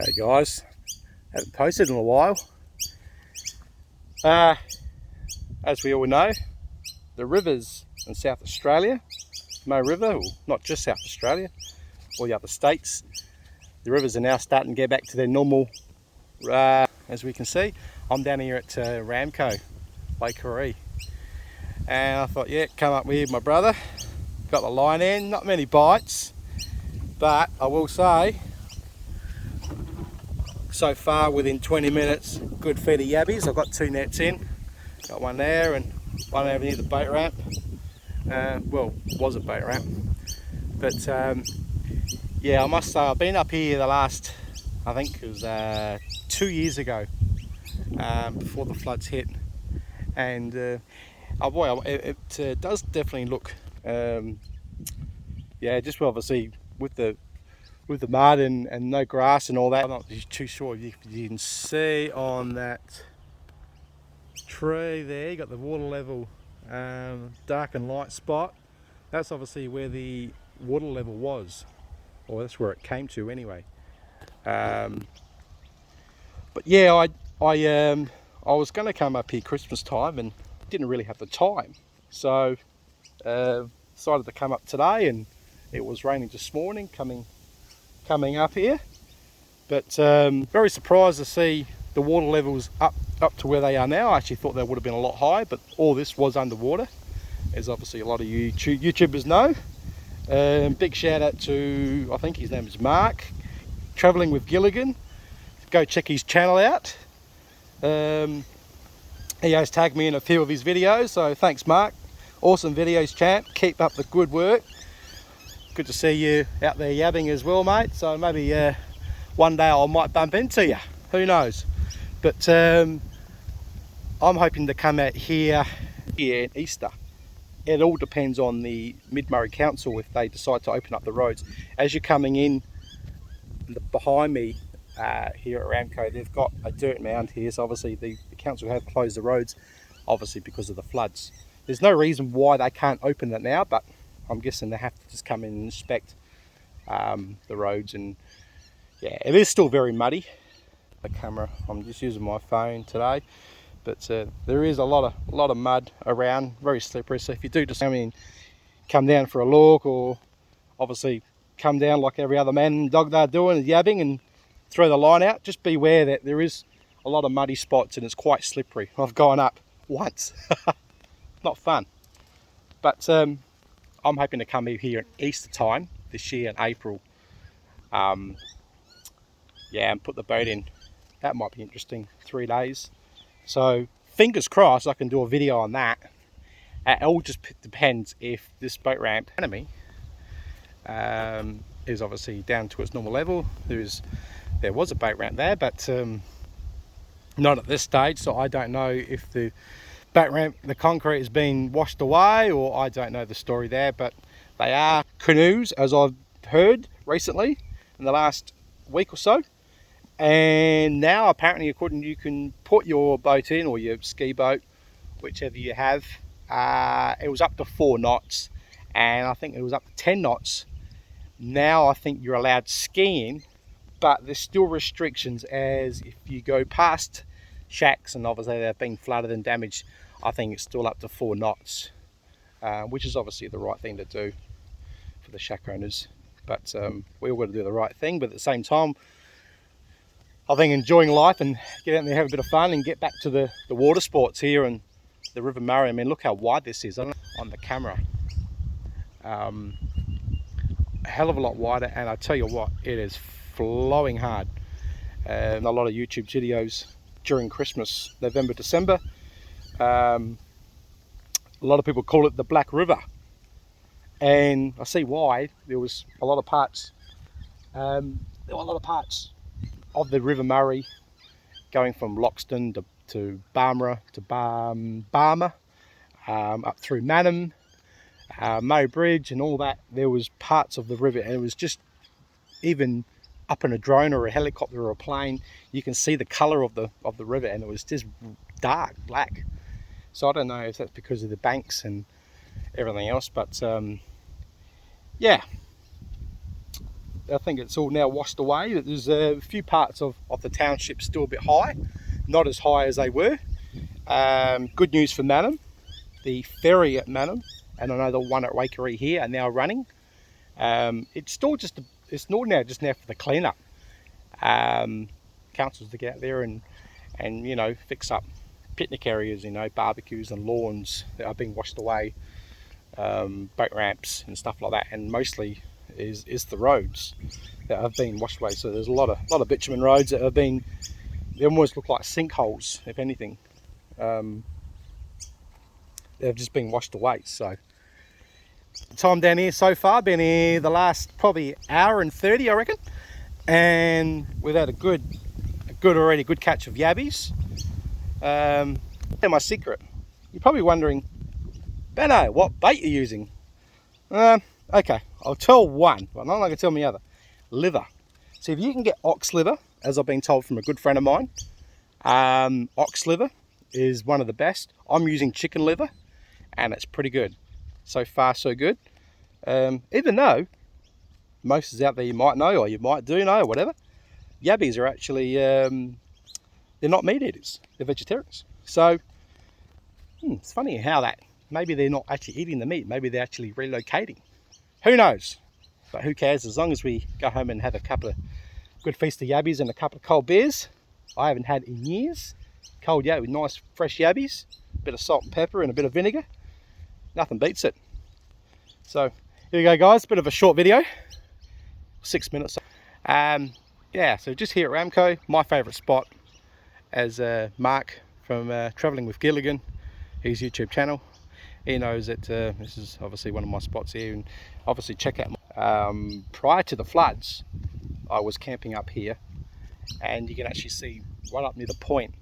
Hey guys, haven't posted in a while. As we all know, the rivers in South Australia, Mo River, or not just South Australia, all the other states, the rivers are now starting to get back to their normal. As we can see, I'm down here at Ramco, Lake Haree, and I thought, yeah, come up with my brother, got the line in, not many bites, but I will say, so far within 20 minutes, good feed of yabbies. I've got 2 nets in, got one there and one over near the boat ramp. Well, it was a boat ramp, but yeah, I must say I've been up here the last, I think it was 2 years ago, before the floods hit, and oh boy, it does definitely look, yeah, just obviously with the mud and no grass and all that. I'm not too sure if you can see on that tree there, you got the water level, dark and light spot. That's obviously where the water level was, or that's where it came to anyway. But yeah, I was going to come up here Christmas time and didn't really have the time, so decided to come up today, and it was raining this morning coming up here, but very surprised to see the water levels up to where they are now. I actually thought they would have been a lot higher, but all this was underwater, as obviously a lot of YouTubers know. Big shout out to, I think his name is Mark, Travelling with Gilligan. Go check his channel out. He has tagged me in a few of his videos, so thanks Mark. Awesome videos, champ. Keep up the good work. Good to see you out there yabbing as well, mate. So maybe one day I might bump into you. Who knows? But I'm hoping to come out here at Easter. It all depends on the Mid-Murray Council if they decide to open up the roads. As you're coming in behind me here at Ramco, they've got a dirt mound here. So obviously the council have closed the roads, obviously because of the floods. There's no reason why they can't open it now, but I'm guessing they have to just come in and inspect the roads, and yeah, it is still very muddy. The camera, I'm just using my phone today, but there is a lot of mud around, very slippery. So if you do just come down for a look, or obviously come down like every other man and dog they're doing, yabbing, and throw the line out, just beware that there is a lot of muddy spots and it's quite slippery. I've gone up once. Not fun, but I'm hoping to come here at Easter time this year in April, yeah, and put the boat in. That might be interesting, 3 days. So fingers crossed I can do a video on that. It all just depends if this boat ramp enemy is obviously down to its normal level. There was a boat ramp there, but not at this stage, so I don't know if the boat ramp, the concrete has been washed away, or I don't know the story there, but they are canoes, as I've heard recently in the last week or so. And now apparently, according, you can put your boat in, or your ski boat, whichever you have. It was up to 4 knots, and I think it was up to 10 knots. Now I think you're allowed skiing, but there's still restrictions, as if you go past shacks, and obviously they've been flooded and damaged, I think it's still up to 4 knots, which is obviously the right thing to do for the shack owners. But we all got to do the right thing, but at the same time, I think enjoying life and get out there, have a bit of fun, and get back to the water sports here and the River Murray. I mean, look how wide this is on the camera. A hell of a lot wider, and I tell you what, it is flowing hard. And a lot of YouTube videos during Christmas, November, December, a lot of people call it the Black River, and I see why. There was a lot of parts, of the River Murray going from Loxton to Barmera to Barmer, up through Mannum, Murray Bridge and all that. There was parts of the river, and it was just, even up in a drone or a helicopter or a plane, you can see the colour of the river, and it was just dark black. So I don't know if that's because of the banks and everything else, but yeah, I think it's all now washed away. There's a few parts of the township still a bit high, not as high as they were. Good news for Manham. The ferry at Manham, and I know the one at Waikerie here, are now running. It's still just it's not now just now for the cleanup. Councils to get out there and you know, fix up picnic areas, you know, barbecues and lawns that are being washed away, boat ramps and stuff like that, and mostly is the roads that have been washed away. So there's a lot of bitumen roads that have been, they almost look like sinkholes, if anything. They've just been washed away. So the time down here so far, been here the last probably hour and 30, I reckon, and we've had a good catch of yabbies. And my secret, you're probably wondering, Beno, what bait you're using? Okay, I'll tell one, but I'm not going to tell me other. Liver. So if you can get ox liver, as I've been told from a good friend of mine, ox liver is one of the best. I'm using chicken liver, and it's pretty good. So far, so good. Even though most is out there you might know, or you might do know, or whatever, yabbies are actually, they're not meat eaters, they're vegetarians. So it's funny how that, maybe they're not actually eating the meat, maybe they're actually relocating. Who knows? But who cares, as long as we go home and have a couple of good feast of yabbies and a couple of cold beers. I haven't had in years. Cold yabby with nice fresh yabbies, a bit of salt and pepper and a bit of vinegar. Nothing beats it. So here you go, guys, bit of a short video, 6 minutes. Yeah, so just here at Ramco, my favourite spot, as Mark from Travelling with Gilligan, his YouTube channel, he knows that this is obviously one of my spots here, and obviously check out prior to the floods I was camping up here, and you can actually see right up near the point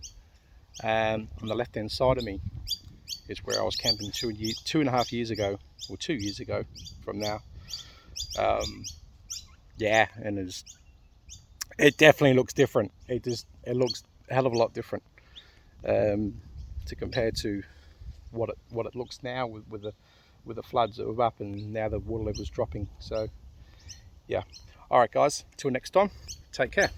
on the left hand side of me is where I was camping 2.5 years ago, or 2 years ago from now. Yeah, and it definitely looks different. It looks a hell of a lot different to compare to what it looks now with the floods that were up, and now the water level's dropping. So yeah, all right guys, till next time, take care.